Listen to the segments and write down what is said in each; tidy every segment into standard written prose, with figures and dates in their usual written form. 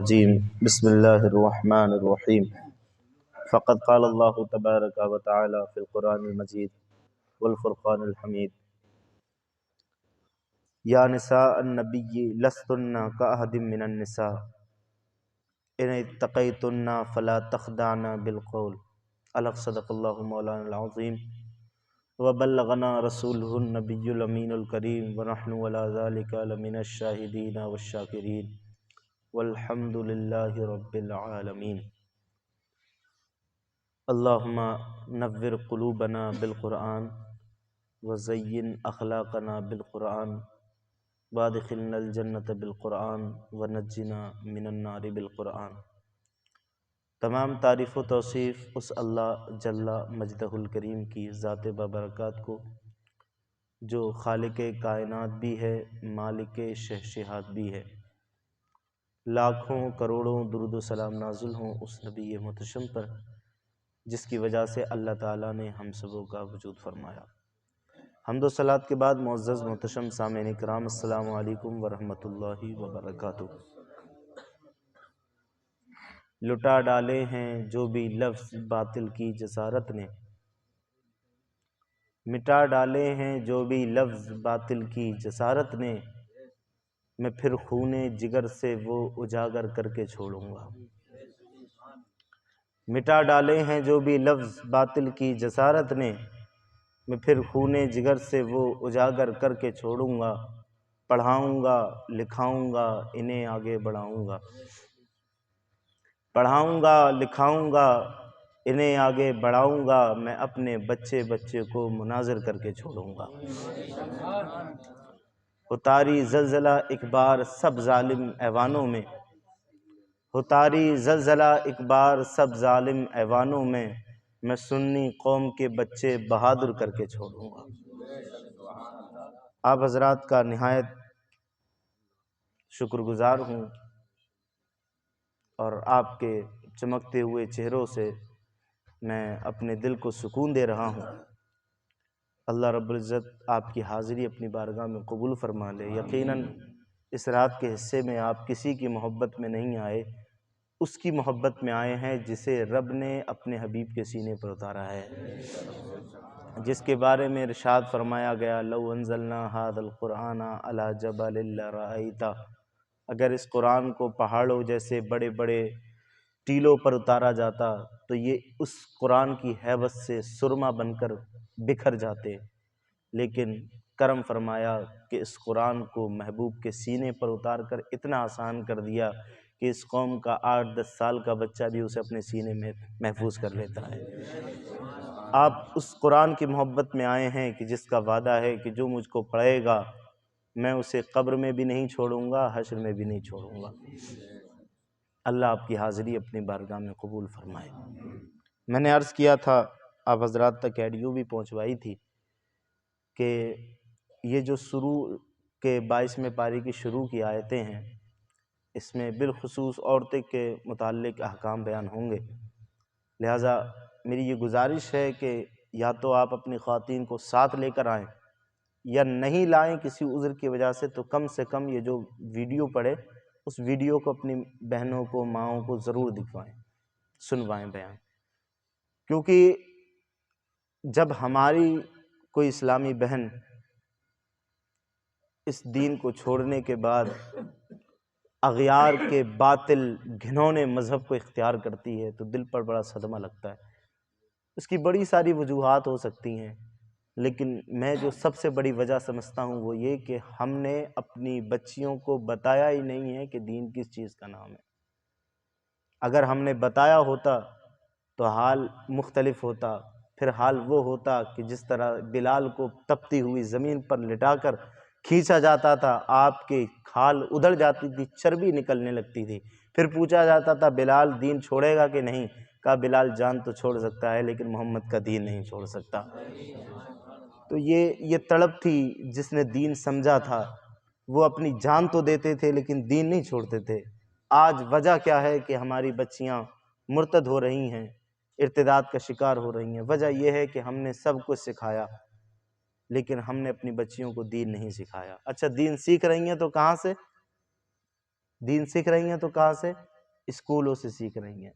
الرجيم بسم الله الرحمن الرحيم فقد قال الله تبارك وتعالى في القرآن المجيد والفرقان الحميد يا نساء النبي لستن كأحد من النساء إن اتقيتن فلا تخدعن بالقول ألف صدق الله مولانا العظيم وبلغنا رسوله النبي الأمين الكريم ونحن على ذلك لمن الشاهدين والشاكرين والحمد لله رب العالمين اللہم نور قلوبنا بالقرآن وزین اخلاقنا بالقرآن وادخلنا الجنت بالقرآن ونجنا من النار بالقرآن۔ تمام تعریف و توصیف اس اللہ جل مجدہ الکریم کی ذات بابرکات کو جو خالق کائنات بھی ہے، مالک شہنشاہات بھی ہے۔ لاکھوں کروڑوں درود و سلام نازل ہوں اس نبی محتشم پر جس کی وجہ سے اللہ تعالیٰ نے ہم سبوں کا وجود فرمایا۔ حمد و صلوات کے بعد معزز محتشم سامعین کرام، السلام علیکم ورحمۃ اللہ وبرکاتہ۔ لٹا ڈالے ہیں جو بھی لفظ باطل کی جسارت نے، مٹا ڈالے ہیں جو بھی لفظ باطل کی جسارت نے، میں پھر خون جگر سے وہ اجاگر کر کے چھوڑوں گا۔ مٹا ڈالے ہیں جو بھی لفظ باطل کی جسارت نے، میں پھر خون جگر سے وہ اجاگر کر کے چھوڑوں گا۔ پڑھاؤں گا لکھاؤں گا انہیں آگے بڑھاؤں گا، پڑھاؤں گا لکھاؤں گا انہیں آگے بڑھاؤں گا، میں اپنے بچے کو مناظر کر کے چھوڑوں گا۔ اتاری زلزلہ ایک بار سب ظالم ایوانوں میں، اتاری زلزلہ ایک بار سب ظالم ایوانوں میں سنی قوم کے بچے بہادر کر کے چھوڑوں گا۔ آپ حضرات کا نہایت شکر گزار ہوں اور آپ کے چمکتے ہوئے چہروں سے میں اپنے دل کو سکون دے رہا ہوں۔ اللہ رب العزت آپ کی حاضری اپنی بارگاہ میں قبول فرما لے۔ یقیناً اس رات کے حصے میں آپ کسی کی محبت میں نہیں آئے، اس کی محبت میں آئے ہیں جسے رب نے اپنے حبیب کے سینے پر اتارا ہے، جس کے بارے میں ارشاد فرمایا گیا لو انزلنا ھذا القرآن علی جبل لرأیتہ، اگر اس قرآن کو پہاڑوں جیسے بڑے بڑے ٹیلوں پر اتارا جاتا تو یہ اس قرآن کی ہیبت سے سرما بن کر بکھر جاتے، لیکن کرم فرمایا کہ اس قرآن کو محبوب کے سینے پر اتار کر اتنا آسان کر دیا کہ اس قوم کا 8-10 سال کا بچہ بھی اسے اپنے سینے میں محفوظ کر لیتا ہے۔ آپ اس قرآن کی محبت میں آئے ہیں کہ جس کا وعدہ ہے کہ جو مجھ کو پڑھے گا میں اسے قبر میں بھی نہیں چھوڑوں گا، حشر میں بھی نہیں چھوڑوں گا۔ اللہ آپ کی حاضری اپنی بارگاہ میں قبول فرمائے۔ میں نے عرض کیا تھا، آپ حضرات تک آڈیو بھی پہنچوائی تھی کہ یہ جو شروع کے 22ویں پاری کی شروع کی آیتیں ہیں، اس میں بالخصوص عورتیں کے متعلق احکام بیان ہوں گے، لہٰذا میری یہ گزارش ہے کہ یا تو آپ اپنی خواتین کو ساتھ لے کر آئیں، یا نہیں لائیں کسی عذر کی وجہ سے تو کم یہ جو ویڈیو پڑے اس ویڈیو کو اپنی بہنوں کو ماؤں کو ضرور دکھوائیں، سنوائیں بیان، کیونکہ جب ہماری کوئی اسلامی بہن اس دین کو چھوڑنے کے بعد اغیار کے باطل گھنونے مذہب کو اختیار کرتی ہے تو دل پر بڑا صدمہ لگتا ہے۔ اس کی بڑی ساری وجوہات ہو سکتی ہیں، لیکن میں جو سب سے بڑی وجہ سمجھتا ہوں وہ یہ کہ ہم نے اپنی بچیوں کو بتایا ہی نہیں ہے کہ دین کس چیز کا نام ہے۔ اگر ہم نے بتایا ہوتا تو حال مختلف ہوتا، پھر حال وہ ہوتا کہ جس طرح بلال کو تپتی ہوئی زمین پر لٹا کر کھینچا جاتا تھا، آپ کی کھال ادھڑ جاتی تھی، چربی نکلنے لگتی تھی، پھر پوچھا جاتا تھا بلال دین چھوڑے گا کہ نہیں؟ کہا بلال جان تو چھوڑ سکتا ہے لیکن محمد کا دین نہیں چھوڑ سکتا۔ تو یہ تڑپ تھی، جس نے دین سمجھا تھا وہ اپنی جان تو دیتے تھے لیکن دین نہیں چھوڑتے تھے۔ آج وجہ کیا ہے کہ ہماری بچیاں مرتد ہو رہی ہیں، ارتداد کا شکار ہو رہی ہیں؟ وجہ یہ ہے کہ ہم نے سب کچھ سکھایا لیکن ہم نے اپنی بچیوں کو دین نہیں سکھایا۔ اچھا دین سیکھ رہی ہیں تو کہاں سے؟ دین سیکھ رہی ہیں تو کہاں سے؟ اسکولوں سے سیکھ رہی ہیں،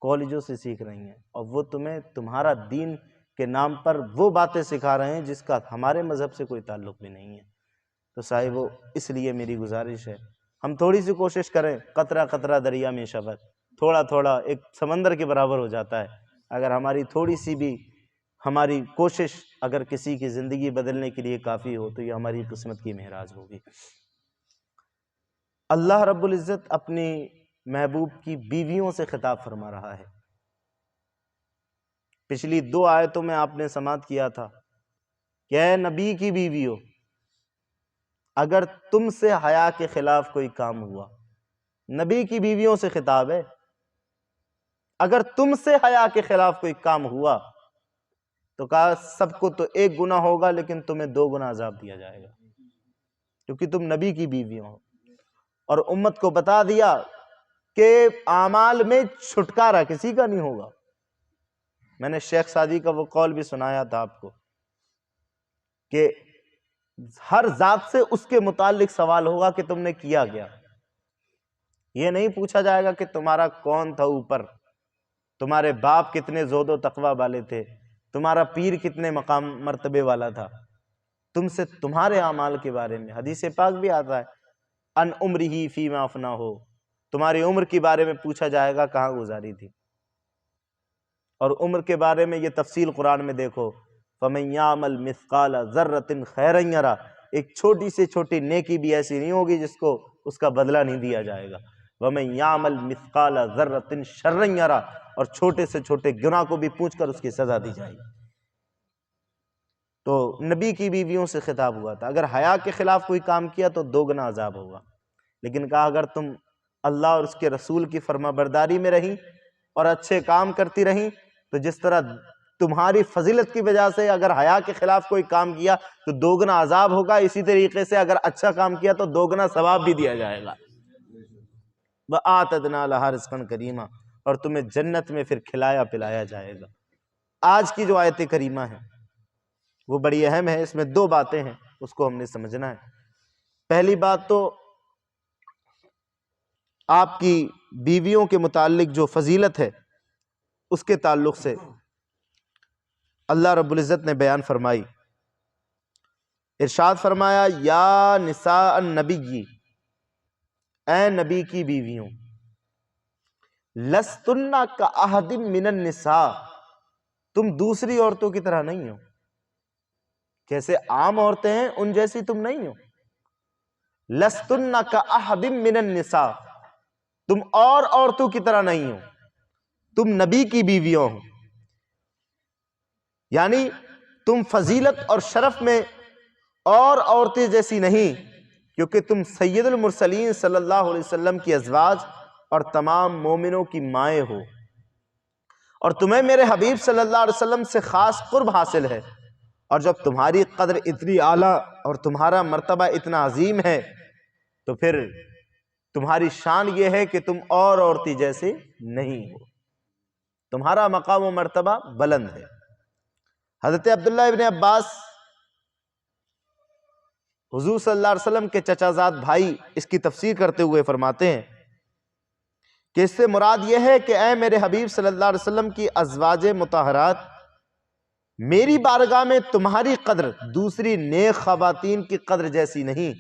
کالجوں سے سیکھ رہی ہیں، اور وہ تمہیں تمہارا دین کے نام پر وہ باتیں سکھا رہے ہیں جس کا ہمارے مذہب سے کوئی تعلق بھی نہیں ہے۔ تو صاحبو، اس لیے میری گزارش ہے ہم تھوڑی سی کوشش کریں، قطرہ قطرہ دریا میں شبر، تھوڑا تھوڑا ایک سمندر کے برابر ہو جاتا ہے۔ اگر ہماری تھوڑی سی بھی ہماری کوشش اگر کسی کی زندگی بدلنے کے لیے کافی ہو تو یہ ہماری قسمت کی معراج ہوگی۔ اللہ رب العزت اپنی محبوب کی بیویوں سے خطاب فرما رہا ہے۔ پچھلی 2 آیتوں میں آپ نے سماعت کیا تھا کہ اے نبی کی بیویوں، اگر تم سے حیا کے خلاف کوئی کام ہوا، نبی کی بیویوں سے خطاب ہے، اگر تم سے حیا کے خلاف کوئی کام ہوا تو کہا سب کو تو 1 گناہ ہوگا لیکن تمہیں 2 گنا عذاب دیا جائے گا، کیونکہ تم نبی کی بیویوں ہو۔ اور امت کو بتا دیا کہ اعمال میں چھٹکارا کسی کا نہیں ہوگا۔ میں نے شیخ سعدی کا وہ قول بھی سنایا تھا آپ کو کہ ہر ذات سے اس کے متعلق سوال ہوگا کہ تم نے کیا کیا۔ یہ نہیں پوچھا جائے گا کہ تمہارا کون تھا اوپر، تمہارے باپ کتنے زہد و تقوی والے تھے، تمہارا پیر کتنے مقام مرتبے والا تھا، تم سے تمہارے اعمال کے بارے میں حدیث پاک بھی آتا ہے ان عمرہ فیما افنا ہو، تمہاری عمر کے بارے میں پوچھا جائے گا کہاں گزاری تھی۔ اور عمر کے بارے میں یہ تفصیل قرآن میں دیکھو، فَمَن يَعْمَلْ مِثْقَالَ ذَرَّةٍ خَيْرًا يَرَهُ، ایک چھوٹی سے چھوٹی نیکی بھی ایسی نہیں ہوگی جس کو اس کا بدلہ نہیں دیا جائے گا۔ وَمَن يَعْمَلْ مِثْقَالَ ذَرَّةٍ شَرًّا يَرَهُ، اور چھوٹے سے چھوٹے گناہ کو بھی پوچھ کر اس کی سزا دی جائے گی۔ تو نبی کی بیویوں سے خطاب ہوا تھا، اگر حیا کے خلاف کوئی کام کیا تو 2 گنا عذاب ہوگا، لیکن کہا اگر تم اللہ اور اس کے رسول کی فرما برداری میں رہیں اور اچھے کام کرتی رہیں تو جس طرح تمہاری فضیلت کی وجہ سے اگر حیا کے خلاف کوئی کام کیا تو 2 گنا عذاب ہوگا، اسی طریقے سے اگر اچھا کام کیا تو 2 گنا ثواب بھی دیا جائے گا۔ وَآتَدْنَا لَهَا رِزْقًا كَرِيمًا، اور تمہیں جنت میں پھر کھلایا پلایا جائے گا۔ آج کی جو آیت کریمہ ہے وہ بڑی اہم ہے، اس میں 2 باتیں ہیں، اس کو ہم نے سمجھنا ہے۔ پہلی بات تو آپ کی بیویوں کے متعلق جو فضیلت ہے اس کے تعلق سے اللہ رب العزت نے بیان فرمائی، ارشاد فرمایا یا نساء النبی، اے نبی کی بیویوں، لستن کاحد من النساء، تم دوسری عورتوں کی طرح نہیں ہو، جیسے عام عورتیں ہیں ان جیسی تم نہیں ہو۔ لستن کاحد من النساء، تم اور عورتوں کی طرح نہیں ہو، تم نبی کی بیویوں ہو، یعنی تم فضیلت اور شرف میں اور عورتیں جیسی نہیں، کیونکہ تم سید المرسلین صلی اللہ علیہ وسلم کی ازواج اور تمام مومنوں کی مائیں ہو، اور تمہیں میرے حبیب صلی اللہ علیہ وسلم سے خاص قرب حاصل ہے، اور جب تمہاری قدر اتنی اعلیٰ اور تمہارا مرتبہ اتنا عظیم ہے تو پھر تمہاری شان یہ ہے کہ تم اور عورتی جیسے نہیں ہو، تمہارا مقام و مرتبہ بلند ہے۔ حضرت عبداللہ ابن عباس حضور صلی اللہ علیہ وسلم کے چچا زاد بھائی اس کی تفسیر کرتے ہوئے فرماتے ہیں کہ اس سے مراد یہ ہے کہ اے میرے حبیب صلی اللہ علیہ وسلم کی ازواج مطہرات، میری بارگاہ میں تمہاری قدر دوسری نیک خواتین کی قدر جیسی نہیں،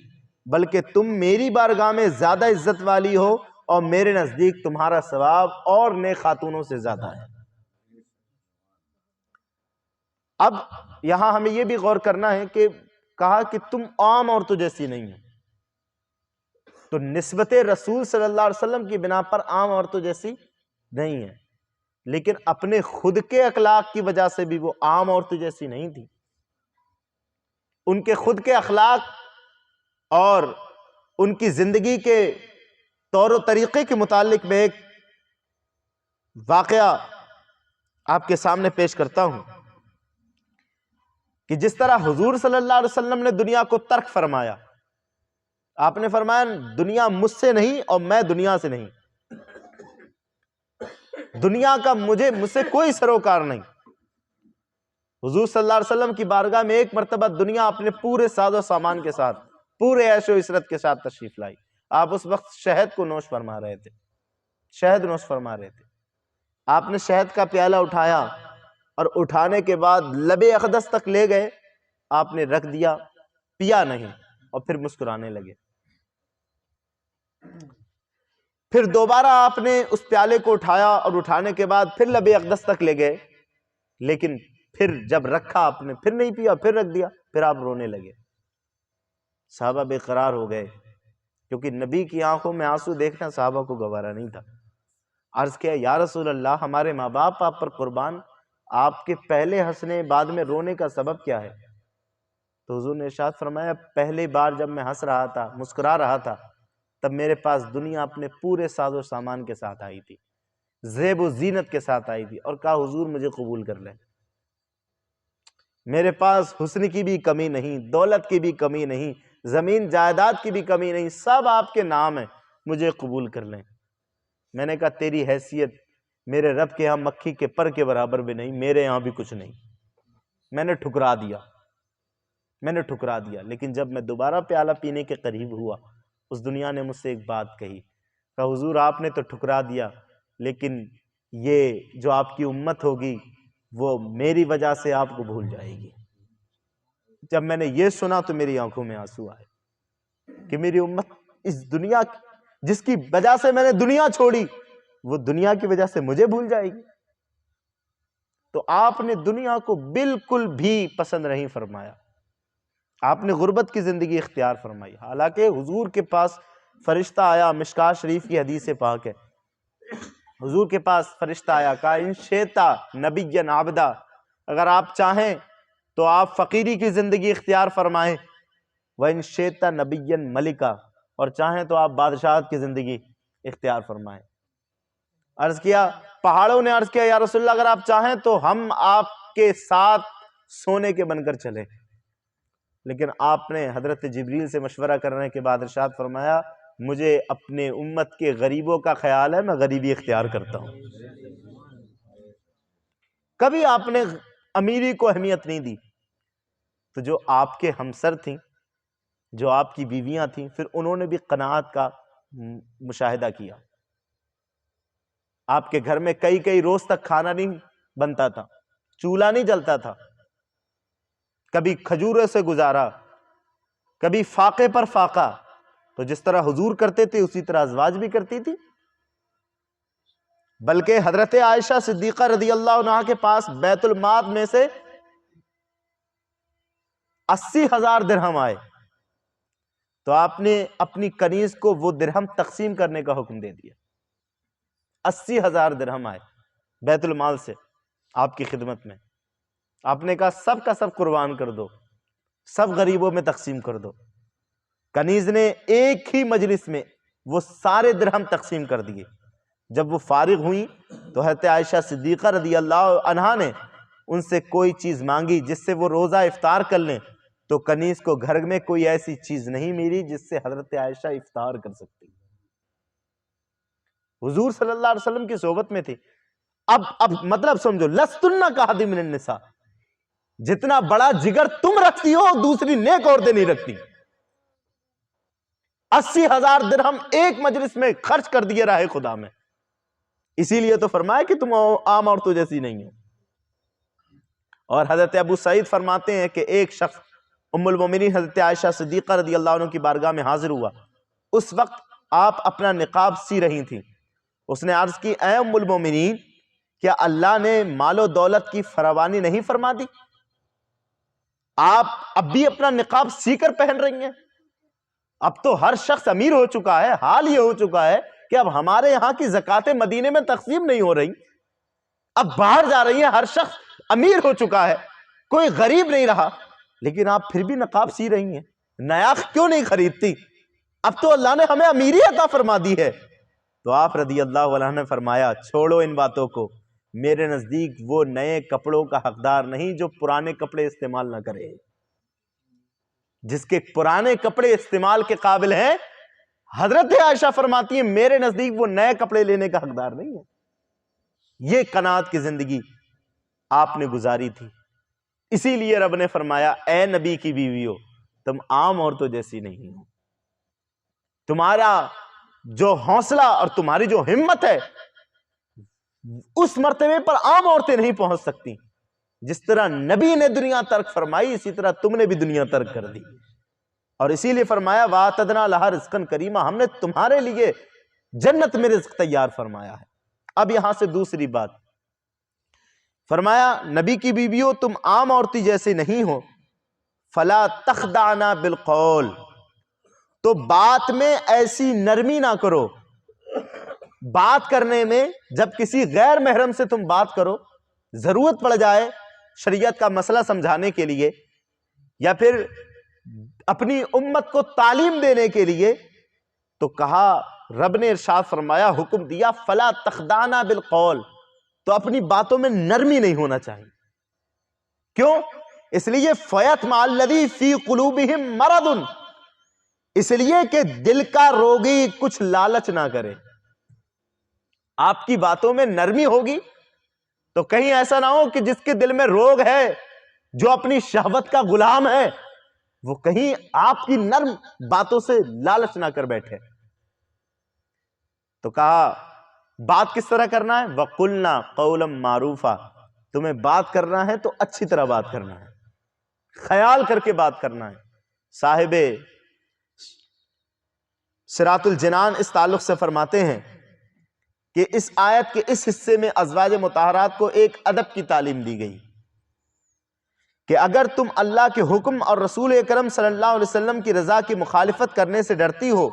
بلکہ تم میری بارگاہ میں زیادہ عزت والی ہو، اور میرے نزدیک تمہارا ثواب اور نیک خاتونوں سے زیادہ ہے۔ اب یہاں ہمیں یہ بھی غور کرنا ہے کہ کہا کہ تم عام عورتوں جیسی نہیں ہو، تو نسبت رسول صلی اللہ علیہ وسلم کی بنا پر عام عورتوں جیسی نہیں ہے، لیکن اپنے خود کے اخلاق کی وجہ سے بھی وہ عام عورتوں جیسی نہیں تھی۔ ان کے خود کے اخلاق اور ان کی زندگی کے طور و طریقے کے متعلق میں ایک واقعہ آپ کے سامنے پیش کرتا ہوں کہ جس طرح حضور صلی اللہ علیہ وسلم نے دنیا کو ترک فرمایا، آپ نے فرمایا دنیا مجھ سے نہیں اور میں دنیا سے نہیں، دنیا کا مجھ سے کوئی سروکار نہیں۔ حضور صلی اللہ علیہ وسلم کی بارگاہ میں ایک مرتبہ دنیا اپنے پورے ساز و سامان کے ساتھ، پورے عیش و عشرت کے ساتھ تشریف لائی، آپ اس وقت شہد کو نوش فرما رہے تھے، شہد نوش فرما رہے تھے. آپ نے شہد کا پیالہ اٹھایا اور اٹھانے کے بعد لب اقدس تک لے گئے، آپ نے رکھ دیا، پیا نہیں، اور پھر مسکرانے لگے. پھر دوبارہ آپ نے اس پیالے کو اٹھایا اور اٹھانے کے بعد پھر لب اقدس تک لے گئے، لیکن پھر جب رکھا آپ نے پھر نہیں پیا، پھر رکھ دیا، پھر آپ رونے لگے. صحابہ بے قرار ہو گئے، کیونکہ نبی کی آنکھوں میں آنسو دیکھنا صحابہ کو گوارا نہیں تھا. عرض کیا یا رسول اللہ، ہمارے ماں باپ آپ پر قربان، آپ کے پہلے ہنسنے بعد میں رونے کا سبب کیا ہے؟ تو حضور نے ارشاد فرمایا پہلی بار جب میں ہنس رہا تھا، مسکرا رہا تھا، تب میرے پاس دنیا اپنے پورے ساز و سامان کے ساتھ آئی تھی، زیب و زینت کے ساتھ آئی تھی، اور کہا حضور مجھے قبول کر لیں. میرے پاس حسن کی بھی کمی نہیں، دولت کی بھی کمی نہیں، زمین جائیداد کی بھی کمی نہیں، سب آپ کے نام ہیں، مجھے قبول کر لیں. میں نے کہا تیری حیثیت میرے رب کے ہاں مکھی کے پر کے برابر بھی نہیں، میرے یہاں بھی کچھ نہیں. میں نے ٹھکرا دیا. لیکن جب میں دوبارہ پیالہ پینے کے قریب ہوا، اس دنیا نے مجھ سے ایک بات کہی، کہا حضور آپ نے تو ٹھکرا دیا، لیکن یہ جو آپ کی امت ہوگی وہ میری وجہ سے آپ کو بھول جائے گی. جب میں نے یہ سنا تو میری آنکھوں میں آنسو آئے کہ میری امت اس دنیا جس کی وجہ سے میں نے دنیا چھوڑی، وہ دنیا کی وجہ سے مجھے بھول جائے گی. تو آپ نے دنیا کو بالکل بھی پسند نہیں فرمایا، آپ نے غربت کی زندگی اختیار فرمائی. حالانکہ حضور کے پاس فرشتہ آیا، مشکاہ شریف کی حدیث پاک ہے، حضور کے پاس فرشتہ آیا، کہا ان شیتا نبیا عابدا، اگر آپ چاہیں تو آپ فقیری کی زندگی اختیار فرمائیں، وَإِن شِئْتَ نَبِيًّا مَلِكًا، اور چاہیں تو آپ بادشاہت کی زندگی اختیار فرمائیں. عرض کیا، پہاڑوں نے عرض کیا یا رسول اللہ اگر آپ چاہیں تو ہم آپ کے ساتھ سونے کے بن کر چلیں. لیکن آپ نے حضرت جبریل سے مشورہ کرنے کے بعد ارشاد فرمایا مجھے اپنے امت کے غریبوں کا خیال ہے، میں غریبی اختیار کرتا ہوں. کبھی آپ نے امیری کو اہمیت نہیں دی. تو جو آپ کے ہمسر تھیں، جو آپ کی بیویاں تھیں، پھر انہوں نے بھی قناعت کا مشاہدہ کیا. آپ کے گھر میں کئی روز تک کھانا نہیں بنتا تھا، چولہا نہیں جلتا تھا، کبھی کھجوروں سے گزارا، کبھی فاقے پر فاقہ. تو جس طرح حضور کرتے تھے اسی طرح ازواج بھی کرتی تھی. بلکہ حضرت عائشہ صدیقہ رضی اللہ عنہا کے پاس بیت المال میں سے 80,000 درہم آئے تو آپ نے اپنی کنیز کو وہ درہم تقسیم کرنے کا حکم دے دیا. 80,000 درہم آئے بیت المال سے آپ کی خدمت میں. آپ نے کہا سب کا سب قربان کر دو، سب غریبوں میں تقسیم کر دو. کنیز نے ایک ہی مجلس میں وہ سارے درہم تقسیم کر دیے. جب وہ فارغ ہوئی تو حضرت عائشہ صدیقہ رضی اللہ عنہا نے ان سے کوئی چیز مانگی جس سے وہ روزہ افطار کر لیں، تو کنیز کو گھر میں کوئی ایسی چیز نہیں ملی جس سے حضرت عائشہ افطار کر سکتی. حضور صلی اللہ علیہ وسلم کی صحبت میں تھی. اب مطلب سمجھو، لستن کاحد من النساء، جتنا بڑا جگر تم رکھتی ہو دوسری نیک عورتیں نہیں رکھتی. 80,000 درہم ایک مجلس میں خرچ کر دیے راہ خدا میں. اسی لیے تو فرمایا کہ تم عام عورتوں جیسی نہیں ہو. اور حضرت ابو سعید فرماتے ہیں کہ ایک شخص ام المومنین حضرت عائشہ صدیقہ رضی اللہ عنہ کی بارگاہ میں حاضر ہوا. اس وقت آپ اپنا نقاب سی رہی تھیں. اس نے عرض کی اے ام المومنین، کیا اللہ نے مال و دولت کی فراوانی نہیں فرما دی؟ آپ اب بھی اپنا نقاب سی کر پہن رہی ہیں. اب تو ہر شخص امیر ہو چکا ہے. حال یہ ہو چکا ہے کہ اب ہمارے یہاں کی زکوٰۃ مدینے میں تقسیم نہیں ہو رہی، اب باہر جا رہی ہیں. ہر شخص امیر ہو چکا ہے، کوئی غریب نہیں رہا، لیکن آپ پھر بھی نقاب سی رہی ہیں. نیا کیوں نہیں خریدتی؟ اب تو اللہ نے ہمیں امیری عطا فرما دی ہے. تو آپ رضی اللہ عنہ نے فرمایا چھوڑو ان باتوں کو، میرے نزدیک وہ نئے کپڑوں کا حقدار نہیں جو پرانے کپڑے استعمال نہ کرے. جس کے پرانے کپڑے استعمال کے قابل ہیں، حضرت عائشہ فرماتی ہیں میرے نزدیک وہ نئے کپڑے لینے کا حقدار نہیں ہے. یہ قناعت کی زندگی آپ نے گزاری تھی. اسی لیے رب نے فرمایا اے نبی کی بیویو، تم عام عورتوں جیسی نہیں ہو، تمہارا جو حوصلہ اور تمہاری جو ہمت ہے اس مرتبے پر عام عورتیں نہیں پہنچ سکتی. جس طرح نبی نے دنیا ترک فرمائی اسی طرح تم نے بھی دنیا ترک کر دی. اور اسی لیے فرمایا وَأَعْتَدْنَا لَهَا رِزْقًا كَرِيمًا، ہم نے تمہارے لیے جنت میں رزق تیار فرمایا ہے. اب یہاں سے دوسری بات فرمایا نبی کی بیویوں تم عام عورتی جیسے نہیں ہو. فَلَا تَخْدَعْنَا بِالْقَوْلِ، تو بات میں ایسی نرمی نہ کرو. بات کرنے میں جب کسی غیر محرم سے تم بات کرو، ضرورت پڑ جائے شریعت کا مسئلہ سمجھانے کے لیے یا پھر اپنی امت کو تعلیم دینے کے لیے، تو کہا رب نے ارشاد فرمایا، حکم دیا فلا تخدعنا بالقول، تو اپنی باتوں میں نرمی نہیں ہونا چاہیے. کیوں؟ اس لیے فیطمع الذی فی قلوبہم مرض، اس لیے کہ دل کا روگی کچھ لالچ نہ کرے. آپ کی باتوں میں نرمی ہوگی تو کہیں ایسا نہ ہو کہ جس کے دل میں روگ ہے، جو اپنی شہوت کا غلام ہے، وہ کہیں آپ کی نرم باتوں سے لالچ نہ کر بیٹھے. تو کہا بات کس طرح کرنا ہے؟ وَقُلْنَا قَوْلًا مَعْرُوفًا، تمہیں بات کرنا ہے تو اچھی طرح بات کرنا ہے، خیال کر کے بات کرنا ہے. صاحب صراط الجنان اس تعلق سے فرماتے ہیں کہ اس آیت کے اس حصے میں ازواج مطہرات کو ایک ادب کی تعلیم دی گئی کہ اگر تم اللہ کے حکم اور رسول اکرم صلی اللہ علیہ وسلم کی رضا کی مخالفت کرنے سے ڈرتی ہو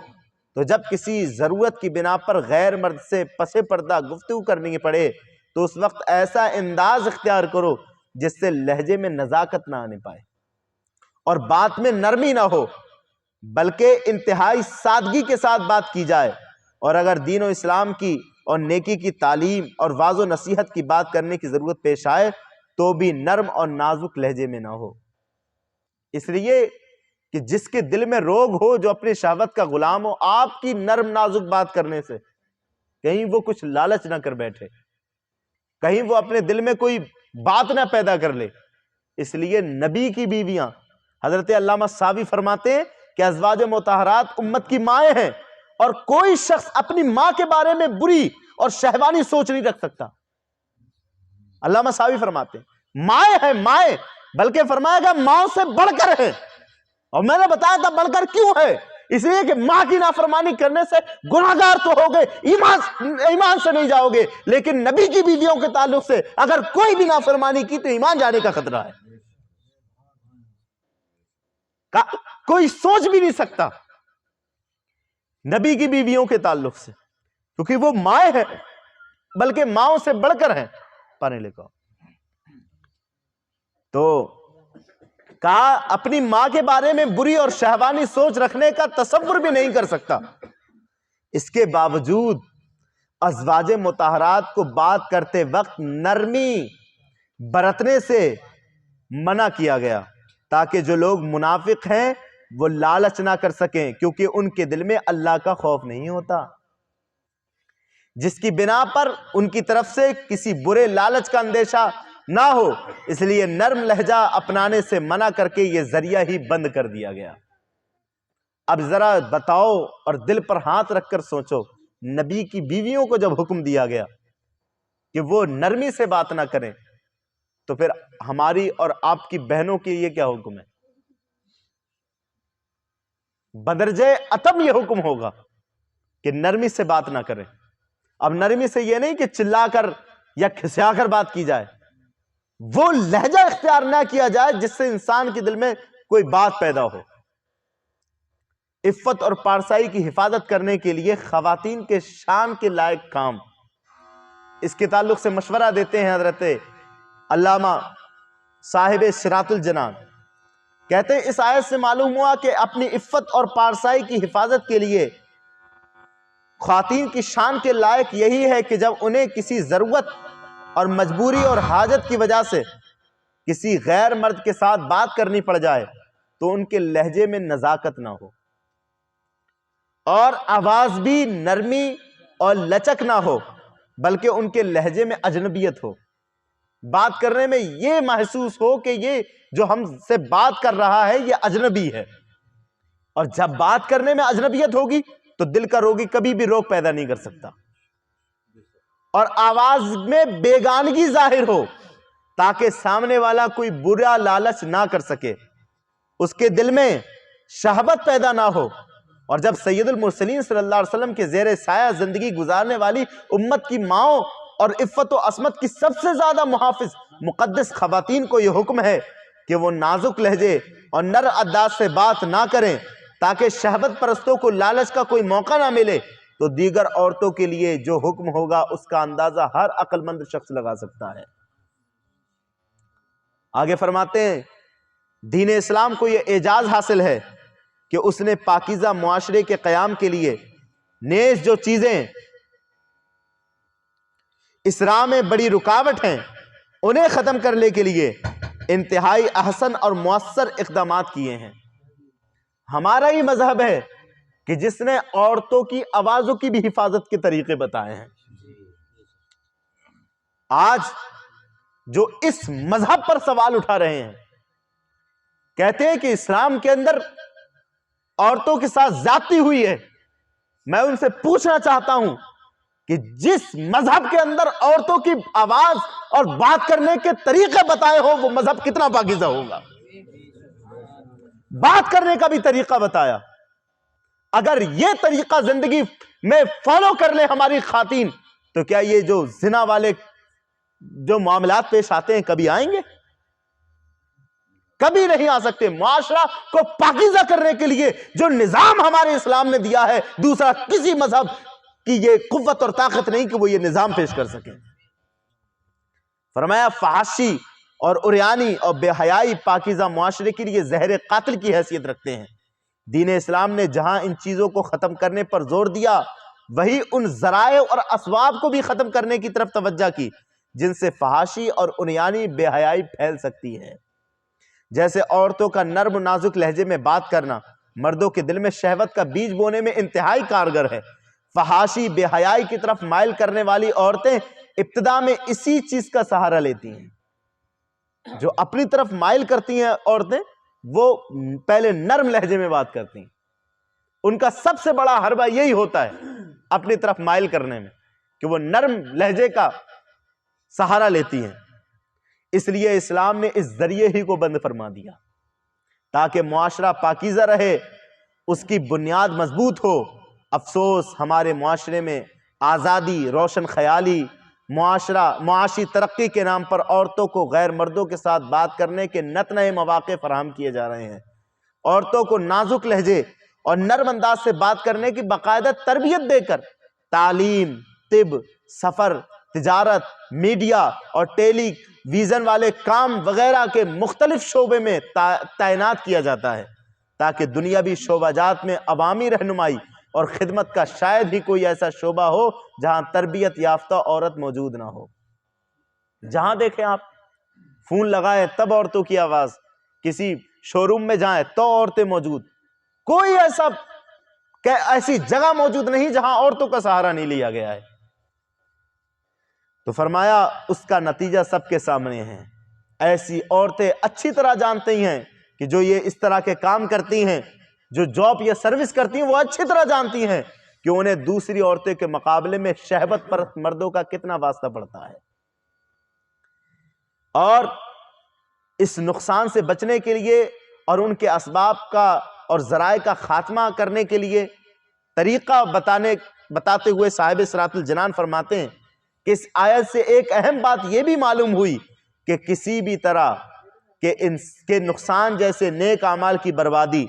تو جب کسی ضرورت کی بنا پر غیر مرد سے پس پردہ گفتگو کرنی پڑے تو اس وقت ایسا انداز اختیار کرو جس سے لہجے میں نزاکت نہ آنے پائے اور بات میں نرمی نہ ہو، بلکہ انتہائی سادگی کے ساتھ بات کی جائے. اور اگر دین و اسلام کی اور نیکی کی تعلیم اور واعظ و نصیحت کی بات کرنے کی ضرورت پیش آئے تو بھی نرم اور نازک لہجے میں نہ ہو. اس لیے کہ جس کے دل میں روگ ہو، جو اپنی شہوت کا غلام ہو، آپ کی نرم نازک بات کرنے سے کہیں وہ کچھ لالچ نہ کر بیٹھے، کہیں وہ اپنے دل میں کوئی بات نہ پیدا کر لے. اس لیے نبی کی بیویاں، حضرت علامہ ساوی فرماتے ہیں کہ ازواج مطہرات امت کی مائیں ہیں اور کوئی شخص اپنی ماں کے بارے میں بری اور شہوانی سوچ نہیں رکھ سکتا. علامہ ساوی فرماتے ہیں مائیں ہیں، مائیں، بلکہ فرمایا گا ماں سے بڑھ کر ہے. اور میں نے بتایا تھا بڑھ کر کیوں ہے، اس لیے کہ ماں کی نافرمانی کرنے سے گناہگار تو ہو گئے، ایمان سے نہیں جاؤ گے، لیکن نبی کی بیویوں کے تعلق سے اگر کوئی بھی نافرمانی کی تو ایمان جانے کا خطرہ ہے. کوئی سوچ بھی نہیں سکتا نبی کی بیویوں کے تعلق سے، کیونکہ وہ مائیں ہیں، بلکہ ماؤں سے بڑھ کر ہیں. پڑھنے لکھو تو کہا اپنی ماں کے بارے میں بری اور شہوانی سوچ رکھنے کا تصور بھی نہیں کر سکتا. اس کے باوجود ازواج مطہرات کو بات کرتے وقت نرمی برتنے سے منع کیا گیا تاکہ جو لوگ منافق ہیں وہ لالچ نہ کر سکیں، کیونکہ ان کے دل میں اللہ کا خوف نہیں ہوتا، جس کی بنا پر ان کی طرف سے کسی برے لالچ کا اندیشہ نہ ہو. اس لیے نرم لہجہ اپنانے سے منع کر کے یہ ذریعہ ہی بند کر دیا گیا. اب ذرا بتاؤ اور دل پر ہاتھ رکھ کر سوچو، نبی کی بیویوں کو جب حکم دیا گیا کہ وہ نرمی سے بات نہ کریں تو پھر ہماری اور آپ کی بہنوں کے لیے کیا حکم ہے؟ بدرجہ اتم یہ حکم ہوگا کہ نرمی سے بات نہ کریں. اب نرمی سے یہ نہیں کہ چلا کر یا کھسیا کر بات کی جائے، وہ لہجہ اختیار نہ کیا جائے جس سے انسان کے دل میں کوئی بات پیدا ہو. عفت اور پارسائی کی حفاظت کرنے کے لیے خواتین کے شان کے لائق کام، اس کے تعلق سے مشورہ دیتے ہیں حضرت علامہ صاحب صراط الجنان. کہتے ہیں اس آیت سے معلوم ہوا کہ اپنی عفت اور پارسائی کی حفاظت کے لیے خواتین کی شان کے لائق یہی ہے کہ جب انہیں کسی ضرورت اور مجبوری اور حاجت کی وجہ سے کسی غیر مرد کے ساتھ بات کرنی پڑ جائے تو ان کے لہجے میں نزاکت نہ ہو اور آواز بھی نرمی اور لچک نہ ہو، بلکہ ان کے لہجے میں اجنبیت ہو. بات کرنے میں یہ محسوس ہو کہ یہ جو ہم سے بات کر رہا ہے یہ اجنبی ہے، اور جب بات کرنے میں اجنبیت ہوگی تو دل کا روگی کبھی بھی روگ پیدا نہیں کر سکتا، اور آواز میں بیگانگی ظاہر ہو تاکہ سامنے والا کوئی برا لالچ نہ کر سکے، اس کے دل میں شہوت پیدا نہ ہو۔ اور جب سید المرسلین صلی اللہ علیہ وسلم کے زیر سایہ زندگی گزارنے والی امت کی ماؤں اور عفت و عصمت کی سب سے زیادہ محافظ مقدس خواتین کو یہ حکم ہے کہ وہ نازک لہجے اور نر انداز سے بات نہ کریں تاکہ شہوت پرستوں کو لالچ کا کوئی موقع نہ ملے، تو دیگر عورتوں کے لیے جو حکم ہوگا اس کا اندازہ ہر عقل مند شخص لگا سکتا ہے۔ آگے فرماتے ہیں دین اسلام کو یہ اعجاز حاصل ہے کہ اس نے پاکیزہ معاشرے کے قیام کے لیے نیز جو چیزیں اس راہ میں بڑی رکاوٹ ہیں انہیں ختم کرنے کے لیے انتہائی احسن اور مؤثر اقدامات کیے ہیں۔ ہمارا ہی مذہب ہے کہ جس نے عورتوں کی آوازوں کی بھی حفاظت کے طریقے بتائے ہیں۔ آج جو اس مذہب پر سوال اٹھا رہے ہیں، کہتے ہیں کہ اسلام کے اندر عورتوں کے ساتھ زیادتی ہوئی ہے، میں ان سے پوچھنا چاہتا ہوں کہ جس مذہب کے اندر عورتوں کی آواز اور بات کرنے کے طریقے بتائے ہو وہ مذہب کتنا پاکیزہ ہوگا؟ بات کرنے کا بھی طریقہ بتایا۔ اگر یہ طریقہ زندگی میں فالو کر لے ہماری خواتین تو کیا یہ جو زنا والے جو معاملات پیش آتے ہیں کبھی آئیں گے؟ کبھی نہیں آ سکتے۔ معاشرہ کو پاکیزہ کرنے کے لیے جو نظام ہمارے اسلام نے دیا ہے، دوسرا کسی مذہب کی یہ قوت اور طاقت نہیں کہ وہ یہ نظام پیش کر سکے۔ فرمایا فحاشی اور عریانی اور بے حیائی پاکیزہ معاشرے کے لیے زہر قاتل کی حیثیت رکھتے ہیں۔ دین اسلام نے جہاں ان چیزوں کو ختم کرنے پر زور دیا، وہی ان ذرائع اور اسباب کو بھی ختم کرنے کی طرف توجہ کی جن سے فحاشی اور عریانی بے حیائی پھیل سکتی ہے۔ جیسے عورتوں کا نرم و نازک لہجے میں بات کرنا مردوں کے دل میں شہوت کا بیج بونے میں انتہائی کارگر ہے۔ فحاشی بے حیائی کی طرف مائل کرنے والی عورتیں ابتدا میں اسی چیز کا سہارا لیتی ہیں۔ جو اپنی طرف مائل کرتی ہیں عورتیں، وہ پہلے نرم لہجے میں بات کرتی ہیں۔ ان کا سب سے بڑا حربہ یہی ہوتا ہے اپنی طرف مائل کرنے میں، کہ وہ نرم لہجے کا سہارا لیتی ہیں۔ اس لیے اسلام نے اس ذریعے ہی کو بند فرما دیا تاکہ معاشرہ پاکیزہ رہے، اس کی بنیاد مضبوط ہو۔ افسوس ہمارے معاشرے میں آزادی، روشن خیالی، معاشی ترقی کے نام پر عورتوں کو غیر مردوں کے ساتھ بات کرنے کے نت نئے مواقع فراہم کیے جا رہے ہیں۔ عورتوں کو نازک لہجے اور نرم انداز سے بات کرنے کی باقاعدہ تربیت دے کر تعلیم، طب، سفر، تجارت، میڈیا اور ٹیلی ویژن والے کام وغیرہ کے مختلف شعبے میں تعینات کیا جاتا ہے تاکہ دنیاوی شعبہ جات میں عوامی رہنمائی اور خدمت کا شاید ہی کوئی ایسا شعبہ ہو جہاں تربیت یافتہ عورت موجود نہ ہو۔ جہاں دیکھیں آپ فون لگائیں تب عورتوں کی آواز، کسی شو روم میں جائیں تو عورتیں موجود، کوئی ایسی جگہ موجود نہیں جہاں عورتوں کا سہارا نہیں لیا گیا ہے۔ تو فرمایا اس کا نتیجہ سب کے سامنے ہے۔ ایسی عورتیں اچھی طرح جانتی ہیں کہ جو یہ اس طرح کے کام کرتی ہیں، جو جاب یا سروس کرتی ہیں، وہ اچھی طرح جانتی ہیں کہ انہیں دوسری عورتیں کے مقابلے میں شہوت پر مردوں کا کتنا واسطہ پڑتا ہے۔ اور اس نقصان سے بچنے کے لیے اور ان کے اسباب کا اور ذرائع کا خاتمہ کرنے کے لیے طریقہ بتاتے ہوئے صاحب صراط الجنان فرماتے ہیں کہ اس آیت سے ایک اہم بات یہ بھی معلوم ہوئی کہ کسی بھی طرح کے نقصان جیسے نیک اعمال کی بربادی،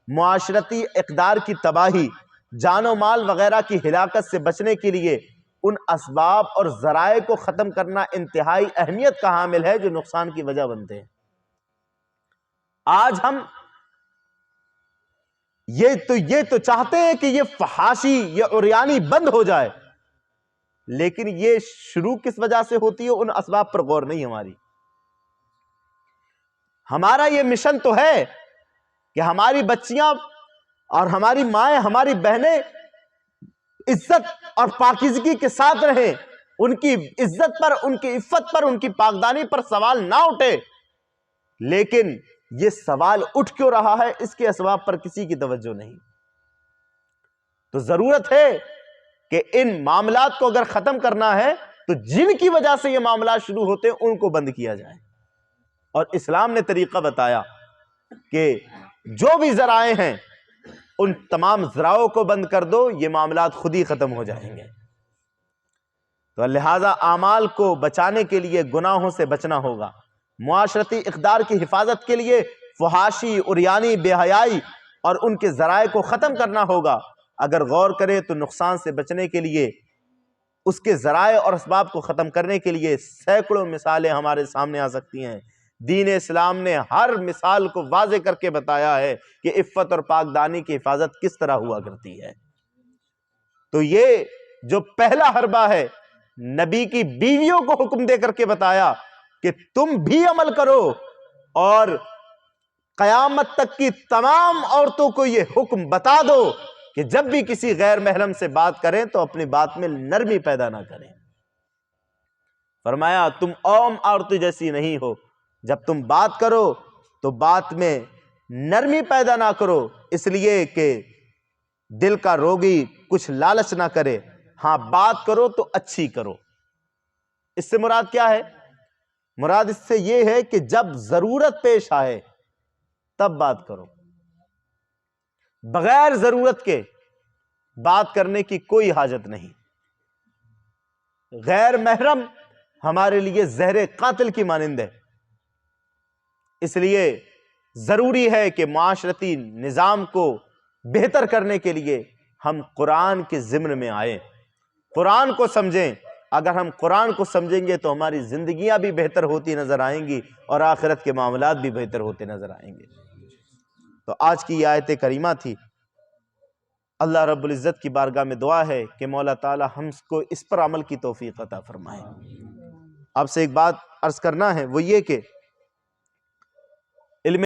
معاشرتی اقدار کی تباہی، جان و مال وغیرہ کی ہلاکت سے بچنے کے لیے ان اسباب اور ذرائع کو ختم کرنا انتہائی اہمیت کا حامل ہے جو نقصان کی وجہ بنتے ہیں۔ آج ہم یہ تو چاہتے ہیں کہ یہ فحاشی، یہ عریانی بند ہو جائے، لیکن یہ شروع کس وجہ سے ہوتی ہے ان اسباب پر غور نہیں ہماری۔ ہمارا یہ مشن تو ہے کہ ہماری بچیاں اور ہماری مائیں، ہماری بہنیں عزت اور پاکیزگی کے ساتھ رہیں، ان کی عزت پر، ان کی عفت پر، ان کی پاکدانی پر سوال نہ اٹھے، لیکن یہ سوال اٹھ کیوں رہا ہے اس کے اسباب پر کسی کی توجہ نہیں۔ تو ضرورت ہے کہ ان معاملات کو اگر ختم کرنا ہے تو جن کی وجہ سے یہ معاملات شروع ہوتے ہیں ان کو بند کیا جائے. اور اسلام نے طریقہ بتایا کہ جو بھی ذرائع ہیں ان تمام ذرائعوں کو بند کر دو، یہ معاملات خود ہی ختم ہو جائیں گے. تو لہٰذا اعمال کو بچانے کے لیے گناہوں سے بچنا ہوگا، معاشرتی اقدار کی حفاظت کے لیے فحاشی، عریانی، بے حیائی اور ان کے ذرائع کو ختم کرنا ہوگا. اگر غور کرے تو نقصان سے بچنے کے لیے، اس کے ذرائع اور اسباب کو ختم کرنے کے لیے سینکڑوں مثالیں ہمارے سامنے آ سکتی ہیں. دین اسلام نے ہر مثال کو واضح کر کے بتایا ہے کہ عفت اور پاک دانی کی حفاظت کس طرح ہوا کرتی ہے. تو یہ جو پہلا حربہ ہے، نبی کی بیویوں کو حکم دے کر کے بتایا کہ تم بھی عمل کرو، اور قیامت تک کی تمام عورتوں کو یہ حکم بتا دو کہ جب بھی کسی غیر محرم سے بات کریں تو اپنی بات میں نرمی پیدا نہ کریں. فرمایا تم عام عورتوں جیسی نہیں ہو، جب تم بات کرو تو بات میں نرمی پیدا نہ کرو، اس لیے کہ دل کا روگی کچھ لالچ نہ کرے. ہاں بات کرو تو اچھی کرو. اس سے مراد کیا ہے؟ مراد اس سے یہ ہے کہ جب ضرورت پیش آئے تب بات کرو، بغیر ضرورت کے بات کرنے کی کوئی حاجت نہیں. غیر محرم ہمارے لیے زہر قاتل کی مانند ہے. اس لیے ضروری ہے کہ معاشرتی نظام کو بہتر کرنے کے لیے ہم قرآن کے ضمن میں آئیں، قرآن کو سمجھیں. اگر ہم قرآن کو سمجھیں گے تو ہماری زندگیاں بھی بہتر ہوتی نظر آئیں گی اور آخرت کے معاملات بھی بہتر ہوتے نظر آئیں گے. تو آج کی یہ آیت کریمہ تھی. اللہ رب العزت کی بارگاہ میں دعا ہے کہ مولا تعالی ہم کو اس پر عمل کی توفیق عطا فرمائے. آپ سے ایک بات عرض کرنا ہے، وہ یہ کہ